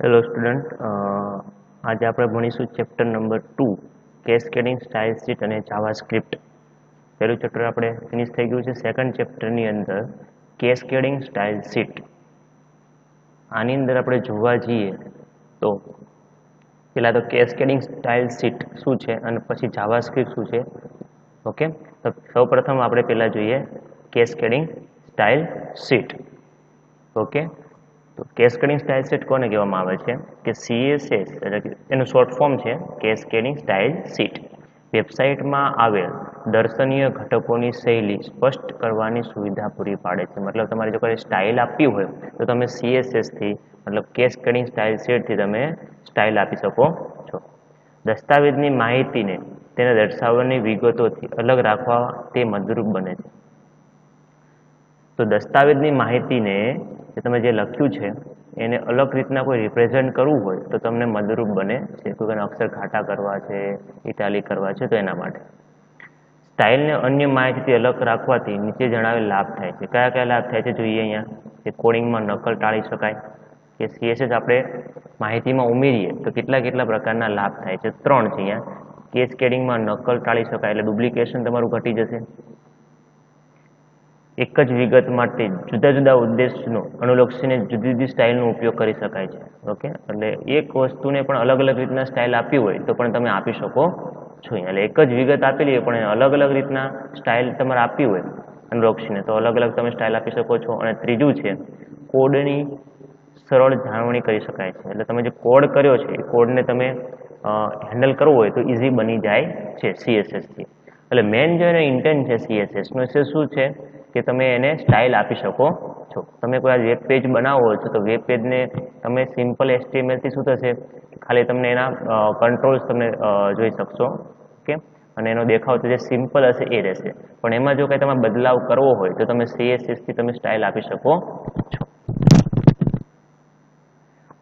Hello student, આજે આપણે ભણીશું chapter number 2 cascading style sheet અને જાવાસ્ક્રિપ્ટ. પહેલું ચેપ્ટર આપણે ફિનિશ થઈ ગયું છે. સેકન્ડ ચેપ્ટરની અંદર કેસ્કેડિંગ સ્ટાઇલ શીટ. આની અંદર આપણે જોવા જઈએ તો પહેલાં તો કેસ્કેડિંગ સ્ટાઇલ શીટ શું છે અને પછી જાવાસ્ક્રિપ્ટ શું છે. ઓકે, તો સૌપ્રથમ આપણે પહેલાં જોઈએ કેસ્કેડિંગ સ્ટાઇલ શીટ. ઓકે, તો કેસ્કેડિંગ સ્ટાઇલ શીટ કોને કહેવામાં આવે છે કે CSS એટલે કે એનું શોર્ટ ફોર્મ છે કેસ્કેડિંગ સ્ટાઇલ શીટ. વેબસાઇટમાં આવેલ દર્શનીય ઘટકોની શૈલી સ્પષ્ટ કરવાની સુવિધા પૂરી પાડે છે. મતલબ તમારે જો કોઈ સ્ટાઇલ આપવી હોય તો તમે CSS થી મતલબ કેસ્કેડિંગ સ્ટાઇલ શીટથી તમે સ્ટાઇલ આપી શકો છો. દસ્તાવેજની માહિતીને તેને દર્શાવવાની વિગતોથી અલગ રાખવા તે મદદરૂપ બને છે. તો દસ્તાવેજની માહિતીને તમે જે લખ્યું છે એને અલગ રીતના કોઈ રિપ્રેઝેન્ટ કરવું હોય તો તમને મદદરૂપ બને છે. કોઈ અક્ષર ઘાટા કરવા છે, ઇટાલિક કરવા છે, તો એના માટે સ્ટાઇલને અન્ય માહિતીથી અલગ રાખવાથી નીચે જણાવેલ લાભ થાય છે. કયા કયા લાભ થાય છે જોઈએ અહીંયા. કે કોડિંગમાં નકલ ટાળી શકાય. કે CSS આપણે માહિતીમાં ઉમેરીએ તો કેટલા પ્રકારના લાભ થાય છે. 3 છે અહીંયા. કેસ્કેડિંગમાં નકલ ટાળી શકાય એટલે ડુપ્લિકેશન તમારું ઘટી જશે. એક જ વિગત માટે જુદા જુદા ઉદ્દેશનો અનુલક્ષીને જુદી જુદી સ્ટાઇલનો ઉપયોગ કરી શકાય છે. ઓકે, એટલે એક વસ્તુને પણ અલગ અલગ રીતના સ્ટાઇલ આપી હોય તો પણ તમે આપી શકો છો. એટલે એક જ વિગત આપેલી હોય પણ અલગ અલગ રીતના સ્ટાઇલ તમારે આપી હોય અનુલક્ષીને તો અલગ અલગ તમે સ્ટાઇલ આપી શકો છો. અને ત્રીજું છે કોડની સરળ જાળવણી કરી શકાય છે. એટલે તમે જે કોડ કર્યો છે એ કોડને તમે હેન્ડલ કરવું હોય તો ઇઝી બની જાય છે CSSથી. એટલે મેઇન જે ઇન્ટેન્ટ છે CSSનો એ શું છે કે તમે એને સ્ટાઇલ આપી શકો છો. તમે કોઈ વેબ પેજ બનાવો છો તો વેબ પેજને તમે સિમ્પલ HTML થી શું થશે ખાલી તમને એના કંટ્રોલ્સ તમે જોઈ શકશો. ઓકે, અને એનો દેખાવ તો જે સિમ્પલ હશે એ રહેશે. પણ એમાં જો કંઈ તમારે બદલાવ કરવો હોય તો તમે CSS થી તમે સ્ટાઇલ આપી શકો છો.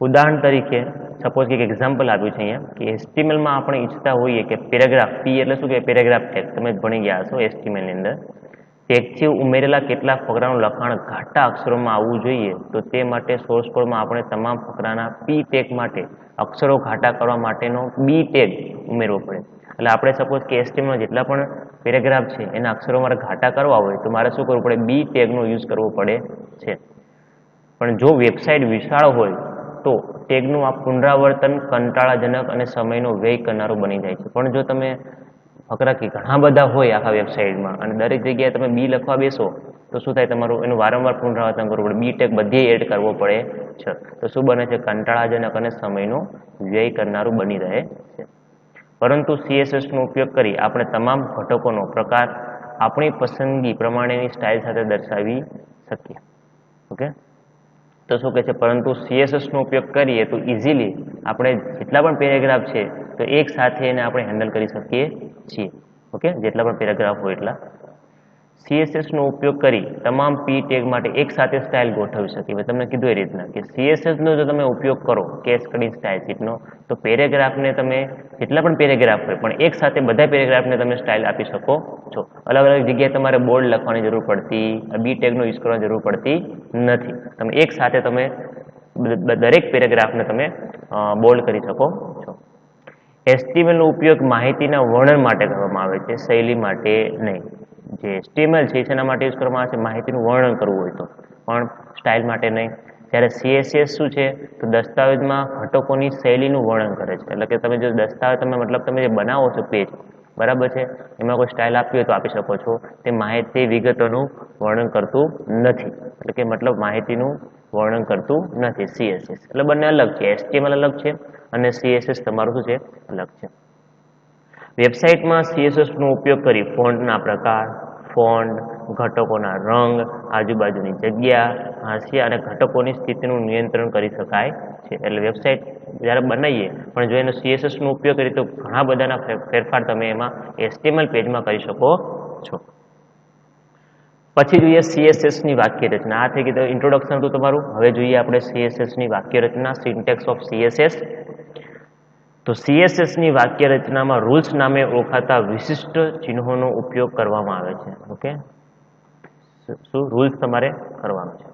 ઉદાહરણ તરીકે સપોઝ એક એક્ઝામ્પલ આપ્યું છે અહીંયા કે HTMLમાં આપણે ઈચ્છતા હોઈએ કે પેરેગ્રાફ, P એટલે શું કે પેરેગ્રાફ ટેગ, તમે ભણી ગયા હશો HTMLની અંદર. ટેગથી ઉમેરેલા કેટલાક ફકરાનું લખાણ ઘાટા અક્ષરોમાં આવવું જોઈએ તો તે માટે સોર્સ કોડમાં આપણે તમામ ફકરાના P ટેગ માટે અક્ષરો ઘાટા કરવા માટેનો B ટેગ ઉમેરવો પડે. એટલે આપણે સપોઝ કે HTML જેટલા પણ પેરેગ્રાફ છે એના અક્ષરો મારે ઘાટા કરવા હોય તો મારે શું કરવું પડે, B ટેગનો યુઝ કરવો પડે છે. પણ જો વેબસાઇટ વિશાળ હોય તો ટેગનું આ પુનરાવર્તન કંટાળાજનક અને સમયનો વ્યય કરનારું બની જાય છે. પણ જો તમે ફકરા કે ઘણા બધા હોય આખા વેબસાઇટમાં અને દરેક જગ્યાએ તમે B લખવા બેસો તો શું થાય, તમારું એનું વારંવાર પુનરાવર્તન કરવું પડે, B ટેગ બધે એડ કરવો પડે છે. તો શું બને છે, કંટાળાજનક અને સમયનો વ્યય કરનારું બની રહે છે. પરંતુ CSSનો ઉપયોગ કરી આપણે તમામ ઘટકોનો પ્રકાર આપણી પસંદગી પ્રમાણેની સ્ટાઇલ સાથે દર્શાવી શકીએ. ઓકે, તો શું કહે છે, પરંતુ CSSનો ઉપયોગ કરીએ તો ઇઝીલી આપણે જેટલા પણ પેરેગ્રાફ છે તો એક સાથે એને આપણે હેન્ડલ કરી શકીએ છીએ. ઓકે, જેટલા પણ પેરેગ્રાફ હોય એટલા CSSનો ઉપયોગ કરી તમામ P ટેગ માટે એક સાથે સ્ટાઇલ ગોઠવી શકીએ. તમને કીધું એ રીતના કે CSSનો જો તમે ઉપયોગ કરો કેસ્કેડિંગ સ્ટાઇલ શીટનો તો પેરેગ્રાફને તમે જેટલા પણ પેરેગ્રાફ હોય પણ એક સાથે બધા પેરેગ્રાફને તમે સ્ટાઇલ આપી શકો છો. અલગ અલગ જગ્યાએ તમારે બોલ્ડ લખવાની જરૂર પડતી, B ટેગનો યુઝ કરવાની જરૂર પડતી નથી. તમે એક સાથે તમે દરેક પેરેગ્રાફને તમે બોલ્ડ કરી શકો છો. HTMLનો ઉપયોગ માહિતીના વર્ણન માટે કરવામાં આવે છે, શૈલી માટે નહીં. જે HTML છે એના માટે યુઝ કરવામાં આવે છે માહિતીનું વર્ણન કરવું હોય તો, પણ સ્ટાઇલ માટે નહીં. જ્યારે CSS શું છે તો દસ્તાવેજમાં ઘટકોની શૈલીનું વર્ણન કરે છે. એટલે કે તમે જો દસ્તાવેજ તમે જે બનાવો છો પેજ, બરાબર છે, એમાં કોઈ સ્ટાઇલ આપવી હોય તો આપી શકો છો. તે માહિતી વિગતોનું વર્ણન કરતું નથી. એટલે કે મતલબ માહિતીનું વર્ણન કરતું નથી CSS. એટલે બંને અલગ છે, HTML અલગ છે અને CSS તમારું શું છે, અલગ છે. વેબસાઇટમાં CSSનો ઉપયોગ કરી ફોન્ટના પ્રકાર, ફોન્ટ, ઘટકોના રંગ, આજુબાજુની જગ્યા, હાંસિયા અને ઘટકોની સ્થિતિનું નિયંત્રણ કરી શકાય છે. એટલે વેબસાઇટ જ્યારે બનાવીએ પણ જો એનો CSSનો ઉપયોગ કરીએ તો ઘણા બધાના ફેરફાર તમે એમાં HTML પેજમાં કરી શકો છો. પછી જોઈએ CSSની વાક્ય રચના. આ થઈ ગઈ ઇન્ટ્રોડક્શન હતું તમારું. હવે જોઈએ આપણે CSSની વાક્ય રચના, સિન્ટેક્સ ઓફ CSS. તો CSSની વાક્ય રચનામાં રૂલ્સ નામે ઓળખાતા વિશિષ્ટ ચિહ્નોનો ઉપયોગ કરવામાં આવે છે. ઓકે, શું રૂલ્સ તમારે કરવાનો છે.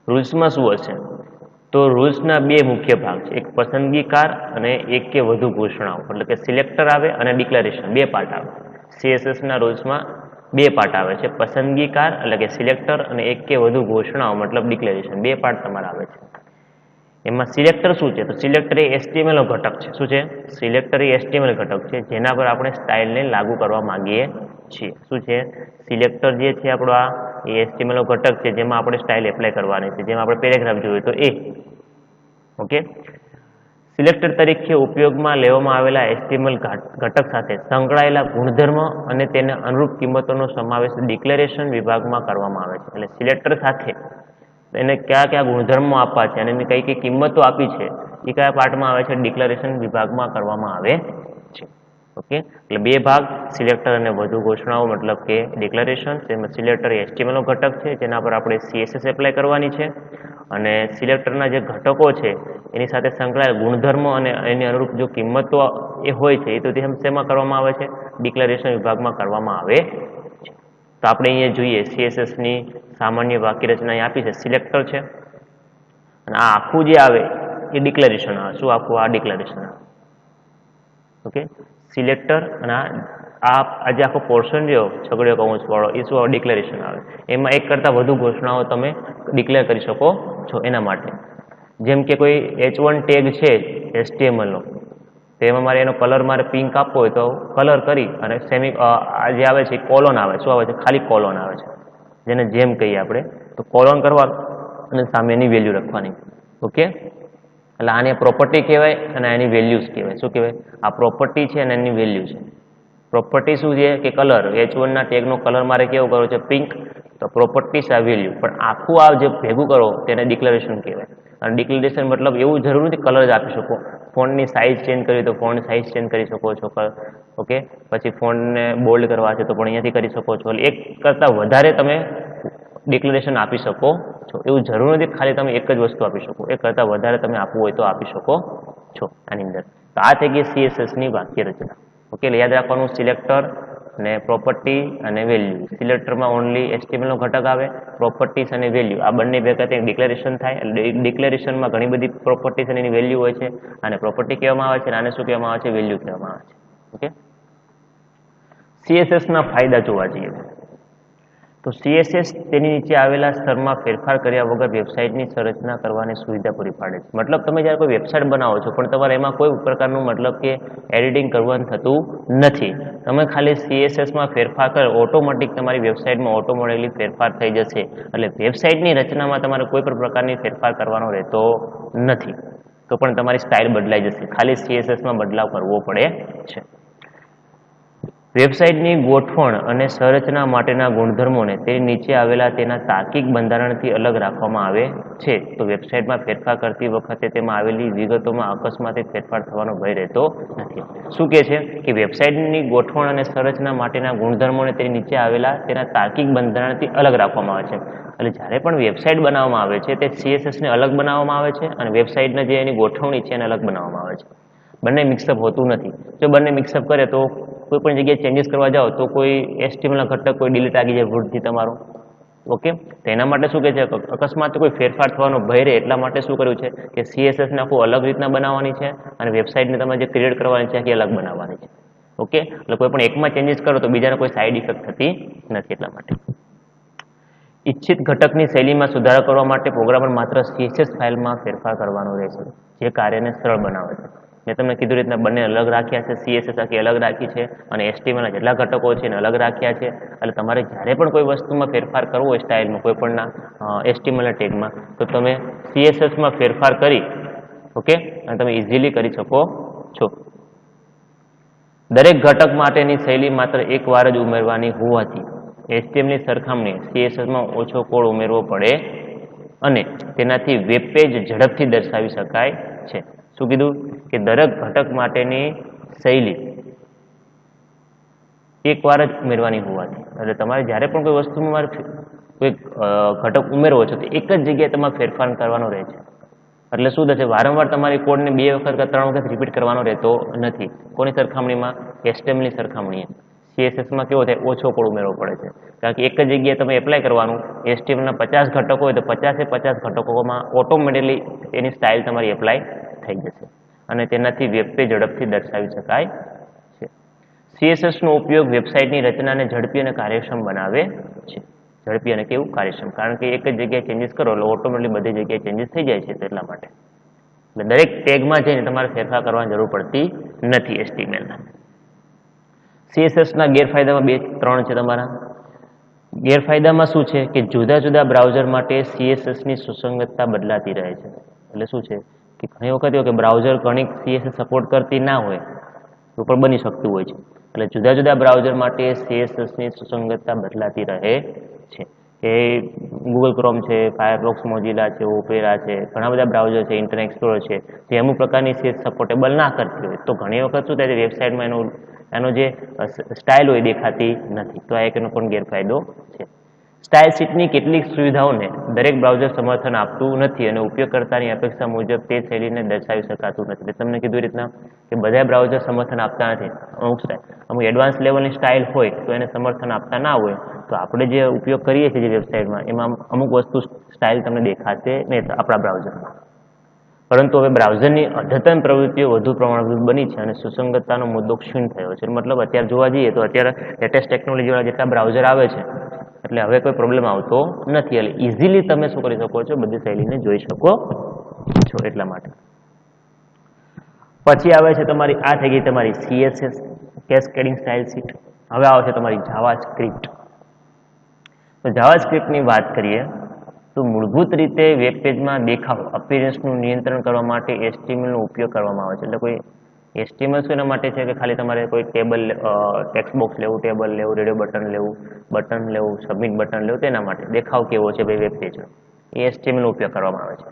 રૂલ્સમાં શું હશે, તો રૂલ્સના બે મુખ્ય ભાગ છે, એક પસંદગીકાર અને એક કે વધુ ઘોષણાઓ, એટલે કે સિલેક્ટર આવે અને ડિક્લેરેશન, બે પાર્ટ આવે. સીએસએસના રૂલ્સમાં બે પાર્ટ આવે છે, પસંદગીકાર એટલે કે સિલેક્ટર અને એક કે વધુ ઘોષણાઓ મતલબ ડિક્લેરેશન, બે પાર્ટ તમારા આવે છે. એમાં સિલેક્ટર શું છે? તો સિલેક્ટર એ HTML નો ઘટક છે. શું છે? સિલેક્ટર એ HTML ઘટક છે જેના પર આપણે સ્ટાઇલને લાગુ કરવા માંગીએ છીએ. શું છે? સિલેક્ટર જે છે આપણો આ એ HTML નો ઘટક છે જેમાં આપણે સ્ટાઇલ એપ્લાય કરવાની છે, જેમાં આપણે પેરેગ્રાફ જોઈએ તો એ. ઓકે, સિલેક્ટર તરીકે ઉપયોગમાં લેવામાં આવેલા HTML ઘટક સાથે સંકળાયેલા ગુણધર્મ અને તેને અનુરૂપ કિંમતોનો સમાવેશ ડિક્લેરેશન વિભાગમાં કરવામાં આવે છે. એટલે સિલેક્ટર સાથે એને કયા કયા ગુણધર્મો આપવા છે અને એની કઈ કઈ કિંમતો આપી છે એ કયા પાર્ટમાં આવે છે? ડિક્લેરેશન વિભાગમાં કરવામાં આવે છે. ઓકે, એટલે બે ભાગ, સિલેક્ટર અને વધુ ઘોષણાઓ મતલબ કે ડિક્લેરેશન. તેમાં સિલેક્ટર એ HTML નો ઘટક છે જેના પર આપણે CSS એપ્લાય કરવાની છે, અને સિલેક્ટરના જે ઘટકો છે એની સાથે સંકળાયેલ ગુણધર્મો અને એની અનુરૂપ જો કિંમતો એ હોય છે એ તો શેમાં કરવામાં આવે છે? ડિક્લેરેશન વિભાગમાં કરવામાં આવે છે. તો આપણે અહીંયા જોઈએ CSSની સામાન્ય વાક્ય રચના અહીં આપી છે, સિલેક્ટર છે અને આ આખું જે આવે એ ડિક્લેરેશન આવે. શું આખું? આ ડિક્લેરેશન આવે. ઓકે, સિલેક્ટર અને આ જે આખો પોર્શન રહ્યો છગડીયો કૌંસ વાળો એ શું આવે? ડિક્લેરેશન આવે. એમાં એક કરતાં વધુ ઘોષણાઓ તમે ડિક્લેર કરી શકો છો. એના માટે જેમ કે કોઈ H1 ટેગ છે HTML નો, તો એમાં મારે એનો કલર મારે પિંક આપવો હોય તો કલર કરી અને સેમી આ જે આવે છે કોલોન આવે. શું આવે છે? ખાલી કોલોન આવે છે, જેને જેમ કહીએ આપણે. તો કોલોન કરવાનું અને સામે એની વેલ્યુ લખવાની. ઓકે, એટલે આને પ્રોપર્ટી કહેવાય અને એની વેલ્યુઝ કહેવાય. શું કહેવાય? આ પ્રોપર્ટી છે અને એની વેલ્યુ છે. પ્રોપર્ટી શું છે કે કલર, H1 ના ટેગનો કલર મારે કેવો કરવો છે? પિંક. તો પ્રોપર્ટીસ આ વેલ્યુ, પણ આખું આ જે ભેગું કરો તેને ડિક્લેરેશન કહેવાય. અને ડિક્લેરેશન મતલબ એવું જરૂર નથી કલર જ આપી શકો, ફોન્ટની સાઇઝ ચેન્જ કરવી તો ફોન્ટ સાઇઝ ચેન્જ કરી શકો છો. ઓકે, પછી ફોન્ટને બોલ્ડ કરવા છે તો પણ અહીંયાથી કરી શકો છો. એક કરતાં વધારે તમે ડિક્લેરેશન આપી શકો છો. એવું જરૂર નથી ખાલી તમે એક જ વસ્તુ આપી શકો, એક કરતાં વધારે તમે આપવું હોય તો આપી શકો છો આની અંદર. તો આ થઈ ગઈ CSSની વાક્ય રચના. ઓકે, એટલે યાદ રાખવાનું સિલેક્ટર અને પ્રોપર્ટી અને વેલ્યુ. સિલેક્ટરમાં ઓનલી HTML નો ઘટક આવે, પ્રોપર્ટીસ અને વેલ્યુ આ બંને ભેગા થઈને ડિક્લેરેશન થાય. એટલે ડિક્લેરેશનમાં ઘણી બધી પ્રોપર્ટીસ અને એની વેલ્યુ હોય છે. અને પ્રોપર્ટી કહેવામાં આવે છે અને આને શું કહેવામાં આવે છે? વેલ્યુ કહેવામાં આવે છે. ઓકે, CSSના ફાયદા જોવા જઈએ તો CSS તેની નીચે આવેલા સ્તરમાં ફેરફાર કર્યા વગર વેબસાઇટની સંરચના કરવાની સુવિધા પૂરી પાડે છે. મતલબ તમે જ્યારે કોઈ વેબસાઇટ બનાવો છો પણ તમારે એમાં કોઈ પ્રકારનું મતલબ કે એડિટિંગ કરવાનું થતું નથી. તમે ખાલી CSSમાં ફેરફાર કરો, ઓટોમેટિક તમારી વેબસાઇટમાં ઓટોમેટિકલી ફેરફાર થઈ જશે. એટલે વેબસાઇટની રચનામાં તમારે કોઈ પણ પ્રકારની ફેરફાર કરવાનો રહેતો નથી. તો પણ તમારી સ્ટાઇલ બદલાઈ જશે, ખાલી CSSમાં બદલાવ કરવો પડે છે. વેબસાઇટની ગોઠવણ અને સંરચના માટેના ગુણધર્મોને તે નીચે આવેલા તેના તાર્કિક બંધારણથી અલગ રાખવામાં આવે છે. તો વેબસાઇટમાં ફેરફાર કરતી વખતે તેમાં આવેલી વિગતોમાં અકસ્માતે ફેરફાર થવાનો ભય રહેતો નથી. શું કહે છે કે વેબસાઇટની ગોઠવણ અને સંરચના માટેના ગુણધર્મોને તે નીચે આવેલા તેના તાર્કિક બંધારણથી અલગ રાખવામાં આવે છે. એટલે જ્યારે પણ વેબસાઇટ બનાવવામાં આવે છે તે CSSને અલગ બનાવવામાં આવે છે અને વેબસાઇટના જે એની ગોઠવણી છે એને અલગ બનાવવામાં આવે છે. બંને મિક્સઅપ હોતું નથી. જો બંને મિક્સઅપ કરે તો કોઈ પણ જગ્યાએ ચેન્જીસ કરવા જાઓ તો કોઈ HTML ના ઘટક કોઈ ડિલીટ આવી જાય ભૂલથી તમારો. ઓકે, તો એના માટે શું કહે છે? અકસ્માત કોઈ ફેરફાર થવાનો ભય રહે એટલા માટે શું કર્યું છે કે CSSને આખું અલગ રીતના બનાવવાની છે અને વેબસાઇટને તમે જે ક્રિએટ કરવાની છે આખી અલગ બનાવવાની છે. ઓકે, એટલે કોઈ પણ એકમાં ચેન્જીસ કરો તો બીજાને કોઈ સાઇડ ઇફેક્ટ થતી નથી. એટલા માટે ઇચ્છિત ઘટકની શૈલીમાં સુધારો કરવા માટે પ્રોગ્રામર માત્ર CSS ફાઇલમાં ફેરફાર કરવાનો રહેશે, જે કાર્યને સરળ બનાવે છે. મેં તમને કીધું રીતના બંને અલગ રાખ્યા છે. CSS આખી અલગ રાખી છે અને HTMLના જેટલા ઘટકો છે એને અલગ રાખ્યા છે. એટલે તમારે જ્યારે પણ કોઈ વસ્તુમાં ફેરફાર કરવો હોય સ્ટાઇલમાં કોઈ પણના HTMLના ટેગમાં, તો તમે CSSમાં ફેરફાર કરી ઓકે અને તમે ઇઝીલી કરી શકો છો. દરેક ઘટક માટેની શૈલી માત્ર એક વાર જ ઉમેરવાની હોવાથી HTMLની સરખામણીએ CSSમાં ઓછો કોડ ઉમેરવો પડે અને તેનાથી વેબ પેજ ઝડપથી દર્શાવી શકાય છે. શું કીધું કે દરેક ઘટક માટેની શૈલી એકવાર જ ઉમેરવાની હોવાથી, એટલે તમારે જ્યારે પણ કોઈ વસ્તુમાં કોઈ ઘટક ઉમેરવો છે તો એક જ જગ્યાએ તમારે ફેરફાર કરવાનો રહે છે. એટલે શું થશે? વારંવાર તમારી કોડને 2 વખત કે 3 વખત રિપીટ કરવાનો રહેતો નથી. કોની સરખામણીમાં? HTMLની સરખામણીએ. સીએસએસમાં કેવો થાય, ઓછો કોડ ઉમેરવો પડે છે, કારણ કે એક જ જગ્યાએ તમે એપ્લાય કરવાનું. HTMLના 50 ઘટકો હોય તો 50 ઘટકોમાં ઓટોમેટિકલી એની સ્ટાઇલ તમારી એપ્લાય થઈ જશે અને તેનાથી વેબ પેજ ઝડપથી દર્શાવી શકાય છે. સીએસએસનો ઉપયોગ વેબસાઇટની રચનાને ઝડપી અને કાર્યક્ષમ બનાવે છે. ઝડપી અને કેવું, કાર્યક્ષમ, કારણ કે એક જ જગ્યાએ ચેન્જીસ કરો એટલે ઓટોમેટિકલી બધી જગ્યાએ ચેન્જીસ થઈ જાય છે. તો એટલા માટે એટલે દરેક ટેગમાં જઈને તમારે ફેરફાર કરવાની જરૂર પડતી નથી HTMLના. CSSના ગેરફાયદામાં 3 છે તમારા. ગેરફાયદામાં શું છે કે જુદા જુદા બ્રાઉઝર માટે CSSની સુસંગતતા બદલાતી રહે છે. એટલે શું છે કે ઘણી વખત એવું કે બ્રાઉઝર ઘણી CSS સપોર્ટ કરતી ના હોય તો પણ બની શકતું હોય છે. એટલે જુદા જુદા બ્રાઉઝર માટે CSSની સુસંગતતા બદલાતી રહે છે. એ ગૂગલ ક્રોમ છે, ફાયરફોક્સ, મોઝિલા છે, ઓપેરા છે, ઘણા બધા બ્રાઉઝર છે, ઇન્ટરનેટ એક્સપ્લોરર છે, જે અમુક પ્રકારની CSS સપોર્ટેબલ ના કરતી હોય તો ઘણી વખત શું થાય છે, વેબસાઇટમાં એનો જે સ્ટાઇલ હોય દેખાતી નથી. તો આ એક એનો પણ ગેરફાયદો છે. સ્ટાઇલ શીટની કેટલીક સુવિધાઓને દરેક બ્રાઉઝર સમર્થન આપતું નથી અને ઉપયોગકર્તાની અપેક્ષા મુજબ તે શૈલીને દર્શાવી શકાતું નથી. એટલે તમને કીધું એ રીતના કે બધા બ્રાઉઝર સમર્થન આપતા નથી. અમુક એડવાન્સ લેવલની સ્ટાઇલ હોય તો એને સમર્થન આપતા ના હોય તો આપણે જે ઉપયોગ કરીએ છીએ જે વેબસાઇટમાં એમાં અમુક વસ્તુ સ્ટાઇલ તમને દેખાશે નહીં આપણા બ્રાઉઝરમાં. પરંતુ હવે બ્રાઉઝરની અદ્યતન પ્રવૃત્તિઓ વધુ પ્રમાણભૂત બની છે અને સુસંગતતાનો મુદ્દો ક્ષીણ થયો છે. મતલબ અત્યારે જોવા જઈએ તો અત્યારે લેટેસ્ટ ટેકનોલોજીવાળા જેટલા બ્રાઉઝર આવે છે એટલે હવે કોઈ પ્રોબ્લેમ આવતો નથી. એટલે ઇઝીલી તમે શું કરી શકો છો, બધી શૈલીને જોઈ શકો છો. એટલા માટે પછી આવે છે તમારી, આ થઈ ગઈ તમારી CSS કેસ્કેડિંગ સ્ટાઇલ શીટ. હવે આવે છે તમારી જાવાસ્ક્રિપ્ટ. તો જાવાસ્ક્રિપ્ટની વાત કરીએ તો મૂળભૂત રીતે વેબ પેજમાં દેખાવ અપિયરન્સનું નિયંત્રણ કરવા માટે HTMLનો ઉપયોગ કરવામાં આવે છે. એટલે કોઈ HTML શું એના માટે છે કે ખાલી તમારે કોઈ ટેબલ, ટેક્સ્ટ બોક્સ લેવું, ટેબલ લેવું, રેડિયો બટન લેવું, સબમિટ બટન લેવું, તેના માટે દેખાવ કેવો છે ભાઈ વેબ પેજનો, એ HTMLનો ઉપયોગ કરવામાં આવે છે.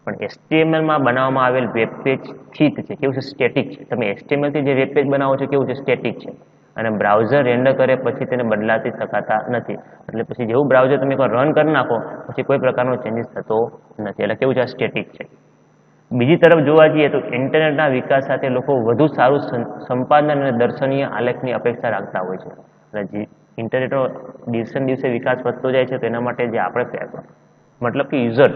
પણ HTMLમાં બનાવવામાં આવેલ વેબ પેજ સ્થિત છે, કેવું છે, સ્ટેટિક છે. તમે HTMLથી જે વેબ પેજ બનાવો છો કેવું છે, સ્ટેટિક છે અને બ્રાઉઝર રેન્ડર કરે પછી તેને બદલાતી શકાતા નથી. એટલે પછી જેવું બ્રાઉઝર તમે એકવાર રન કરી નાખો પછી કોઈ પ્રકારનો ચેન્જીસ થતો નથી. એટલે કેવું છે, સ્ટેટિક છે. બીજી તરફ જોવા જઈએ તો ઇન્ટરનેટના વિકાસ સાથે લોકો વધુ સારું સંપાદન અને દર્શનીય આલેખની અપેક્ષા રાખતા હોય છે. એટલે ઇન્ટરનેટનો દિવસે ને દિવસે વિકાસ વધતો જાય છે તો એના માટે જે આપણે મતલબ કે યુઝર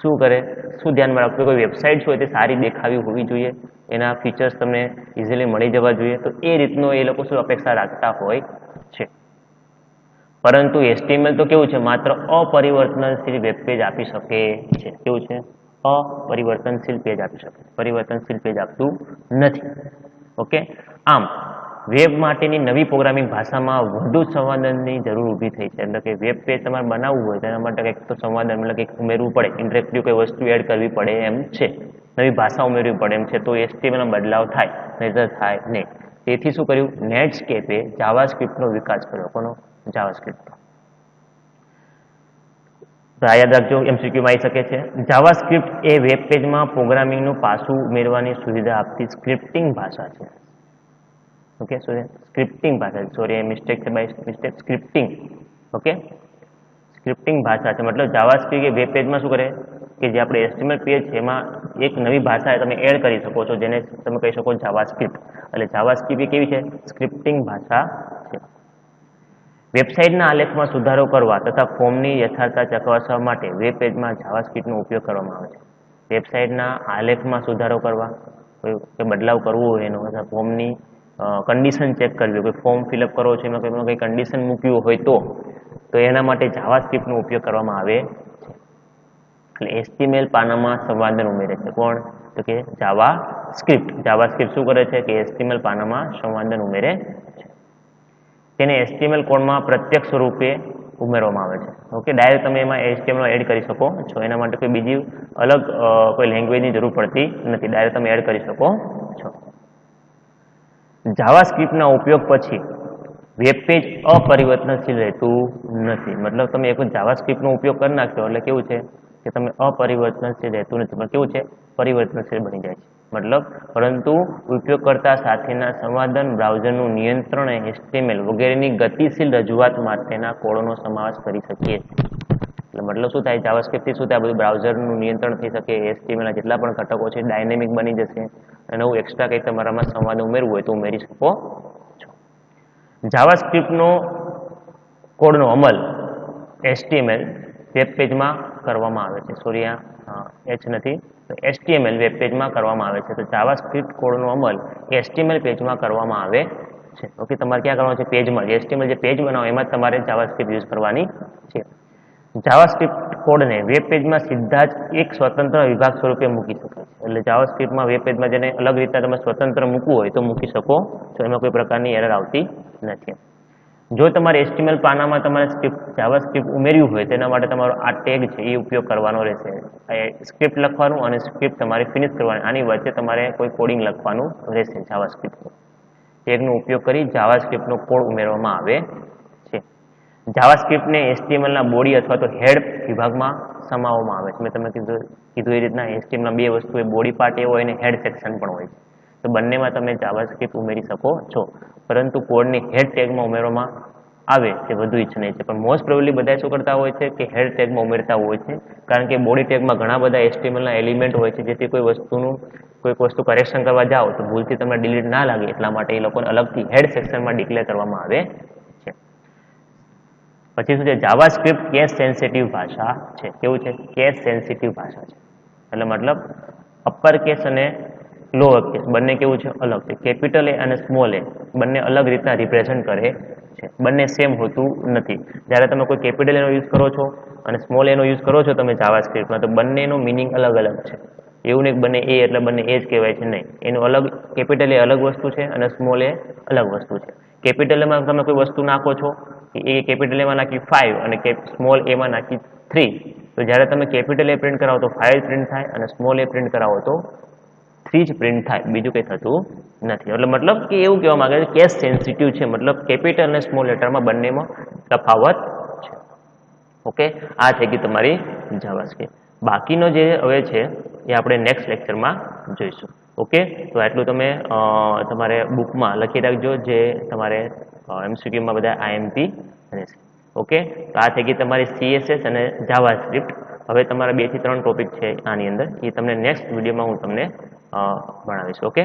શું કરે, શું ધ્યાનમાં રાખવું, કોઈ વેબસાઇટ્સ હોય તે સારી દેખાવી હોવી જોઈએ, એના ફીચર્સ તમને ઇઝીલી મળી જવા જોઈએ. તો એ રીતનો એ લોકો શું અપેક્ષા રાખતા હોય છે. પરંતુ HTML તો કેવું છે, માત્ર અપરિવર્તનશીલ વેબ પેજ આપી શકે છે. કેવું છે, અપરિવર્તનશીલ પેજ આપી શકે, પરિવર્તનશીલ પેજ આપતું નથી. ઓકે. આમ વેબ માટેની નવી પ્રોગ્રામિંગ ભાષામાં વધુ સંવાદનની જરૂર ઊભી થઈ છે. એટલે કે વેબ પેજ તમારે બનાવવું હોય તેના માટે કંઈક તો સંવાદન, એટલે કંઈક ઉમેરવું પડે, ઇન્ટરેક્ટિવ કોઈ વસ્તુ એડ કરવી પડે એમ છે, નવી ભાષા ઉમેરવી પડે એમ છે. તો HTMLમાં બદલાવ થાય, નહીંતર થાય નહીં. તેથી શું કર્યું, નેટસ્કેપે જાવાસ્ક્રિપ્ટનો વિકાસ કર્યો. કોનો, જાવાસ્ક્રિપ્ટ. તો આ યાદ રાખજો, MCQમાં આવી શકે છે. જાવાસ્ક્રિપ્ટ એ વેબ પેજમાં પ્રોગ્રામિંગનું પાસું ઉમેરવાની સુવિધા આપતી સ્ક્રિપ્ટિંગ ભાષા છે. ઓકે, સ્ક્રિપ્ટિંગ ભાષા, સોરી મિસ્ટેક છે, by mistake scripting. Okay, scripting ભાષા છે. મતલબ જાવાસ્ક્રિપ્ટ એ વેબ પેજમાં શું કરે કે જે આપણે HTML પેજ છે એમાં એક નવી ભાષા તમે એડ કરી શકો છો જેને તમે કહી શકો જાવાસ્ક્રિપ્ટ. એટલે જાવાસ્ક્રિપ્ટ એ કેવી છે, સ્ક્રિપ્ટિંગ ભાષા છે. વેબસાઇટના આલેખમાં સુધારો કરવા તથા ફોર્મની યથાર્થતા ચકાસવા માટે વેબ પેજમાં જાવાસ્ક્રિપ્ટનો ઉપયોગ કરવામાં આવે છે. વેબસાઇટના આલેખમાં સુધારો કરવા, કોઈ બદલાવ કરવો હોય એનો, અથવા ફોર્મની કન્ડિશન ચેક કરવી હોય, કોઈ ફોર્મ ફિલઅપ કરવો છે એમાં કંઈ કન્ડિશન મૂક્યું હોય તો એના માટે જાવાસ્ક્રિપ્ટનો ઉપયોગ કરવામાં આવે છે. એટલે HTML પાનામાં સંવાદન ઉમેરે છે. કોણ, તો કે જાવાસ્ક્રિપ્ટ. જાવાસ્ક્રિપ્ટ શું કરે છે કે HTML પાનામાં સંવાદન ઉમેરે છે. તેને HTML કોડમાં પ્રત્યક્ષ સ્વરૂપે ઉમેરવામાં આવે છે. ઓકે, ડાયરેક્ટ તમે એમાં HTML એડ કરી શકો છો. એના માટે કોઈ બીજી અલગ કોઈ લેંગ્વેજની જરૂર પડતી નથી, ડાયરેક્ટ તમે એડ કરી શકો છો. જાવાસ્ક્રિપ્ટના ઉપયોગ પછી વેબ પેજ અપરિવર્તનશીલ રહેતું નથી. મતલબ તમે એક જાવાસ્ક્રિપ્ટનો ઉપયોગ કરી નાખ્યો એટલે કેવું છે કે તમે અપરિવર્તનશીલ રહેતું નથી, પણ કેવું છે, પરિવર્તનશીલ બની જાય છે. મતલબ પરંતુ ઉપયોગકર્તા સાથેના સંવાદન, બ્રાઉઝરનું નિયંત્રણ અને HTML વગેરેની ગતિશીલ રજૂઆત માટેના કોડનો સમાવેશ કરી શકીએ. એટલે મતલબ શું થાય, જાવાસ્ક્રિપ્ટથી શું થાય, બધું બ્રાઉઝરનું નિયંત્રણ થઈ શકે, HTMLના જેટલા પણ ઘટકો છે ડાયનેમિક બની જશે અને એવું એક્સ્ટ્રા કંઈક તમારામાં સંવાદ ઉમેરવું હોય તો ઉમેરી શકો છો. જાવાસ્ક્રિપ્ટનો કોડનો અમલ HTML વેબ પેજમાં કરવામાં આવે છે. સોરી, એચ નથી, તો HTML વેબ પેજમાં કરવામાં આવે છે. તો જાવાસ્ક્રિપ્ટ કોડનો અમલ HTML પેજમાં કરવામાં આવે છે. ઓકે, તમારે ક્યાં કરવાનું છે? પેજમાં. HTML જે પેજ બનાવો એમાં જ તમારે જાવાસ્ક્રિપ્ટ યુઝ કરવાની છે. જાવાસ્ક્રિપ્ટ કોડને વેબ પેજમાં સીધા જ એક સ્વતંત્ર વિભાગ સ્વરૂપે મૂકી શકાય છે. એટલે જાવાસ્ક્રિપ્ટમાં વેબ પેજમાં જેને અલગ રીતે તમે સ્વતંત્ર મૂકવું હોય તો મૂકી શકો છો. એમાં કોઈ પ્રકારની એરર આવતી નથી. જો તમારે HTML પાનામાં તમારે જાવાસ્ક્રિપ્ટ ઉમેર્યું હોય તેના માટે તમારો આ ટેગ છે એ ઉપયોગ કરવાનો રહેશે. સ્ક્રિપ્ટ લખવાનું અને સ્ક્રિપ્ટ તમારે ફિનિશ કરવાની, આની વચ્ચે તમારે કોઈ કોડિંગ લખવાનું રહેશે. જાવાસ્ક્રિપ્ટ ટેગનો ઉપયોગ કરી જાવાસ્ક્રિપ્ટનો કોડ ઉમેરવામાં આવે છે. જાવાસ્ક્રિપ્ટને HTMLના બોડી અથવા તો હેડ વિભાગમાં સમાવવામાં આવે છે. મેં તમને કીધું એ રીતના HTMLના બે વસ્તુ હોય, બોડી પાર્ટ એવો હોય અને હેડ સેક્શન પણ હોય છે. તો બંનેમાં તમે જાવાસ્ક્રિપ્ટ ઉમેરી શકો છો, પરંતુ કોડની હેડ ટેગમાં ઉમેરવામાં આવે તે વધુ ઇચ્છનીય છે. પણ મોસ્ટ પ્રોબેબલી બધા શું કરતા હોય છે કે હેડ ટેગમાં ઉમેરતા હોય છે, કારણ કે બોડી ટેગમાં ઘણા બધા HTMLના એલિમેન્ટ હોય છે, જેથી કોઈક વસ્તુ કરેક્શન કરવા જાઓ તો ભૂલથી તમને ડિલીટ ના લાગે એટલા માટે એ લોકોને અલગથી હેડ સેક્શનમાં ડિક્લેર કરવામાં આવે છે. પછી શું છે? જાવાસ્ક્રિપ્ટ કેસ સેન્સિટિવ ભાષા છે. કેવું છે? કેસ સેન્સિટિવ ભાષા છે. એટલે મતલબ અપર કેસ અને લોઅર કેસ બંને કેવું છે? અલગ છે. કેપિટલ એ અને સ્મોલ એ બંને અલગ રીતના રિપ્રેઝન્ટ કરે છે. બંને સેમ હોતું નથી. જ્યારે તમે કોઈ કેપિટલ એનો યુઝ કરો છો અને સ્મોલ એનો યુઝ કરો છો તમે જાવાસ્ક્રિપ્ટમાં, તો બંનેનો મિનિંગ અલગ અલગ છે. એવું નહીં બંને એ એટલે બંને એ જ કહેવાય છે, નહીં. એનું અલગ, કેપિટલ એ અલગ વસ્તુ છે અને સ્મોલ એ અલગ વસ્તુ છે. કેપિટલ એમાં તમે કોઈ વસ્તુ નાખો છો, એ કેપિટલ એમાં નાખી 5 અને સ્મોલ એમાં નાખી 3, તો જ્યારે તમે કેપિટલ એ પ્રિન્ટ કરાવો તો 5 પ્રિન્ટ થાય અને સ્મોલ એ પ્રિન્ટ કરાવો તો 3 જ પ્રિન્ટ થાય, બીજું કંઈ થતું નથી. એટલે મતલબ કે એવું કહેવા માંગે છે કેસ સેન્સિટિવ છે, મતલબ કેપિટલ અને સ્મોલ લેટરમાં બંનેમાં તફાવત છે. ઓકે, આ થઈ ગઈ તમારી જાવાસ્ક્રિપ્ટ. બાકીનો જે હવે છે એ આપણે નેક્સ્ટ લેક્ચરમાં જોઈશું. ઓકે, તો આટલું તમે તમારે બુકમાં લખી રાખજો, જે તમારે MCQમાં બધા IMP રહેશે. ઓકે, તો આ થઈ ગઈ તમારી CSS અને જાવાસ્ક્રિપ્ટ. હવે તમારા 2 થી 3 ટોપિક છે આની અંદર, એ તમને નેક્સ્ટ વિડીયોમાં હું તમને ભણાવીશ. ઓકે.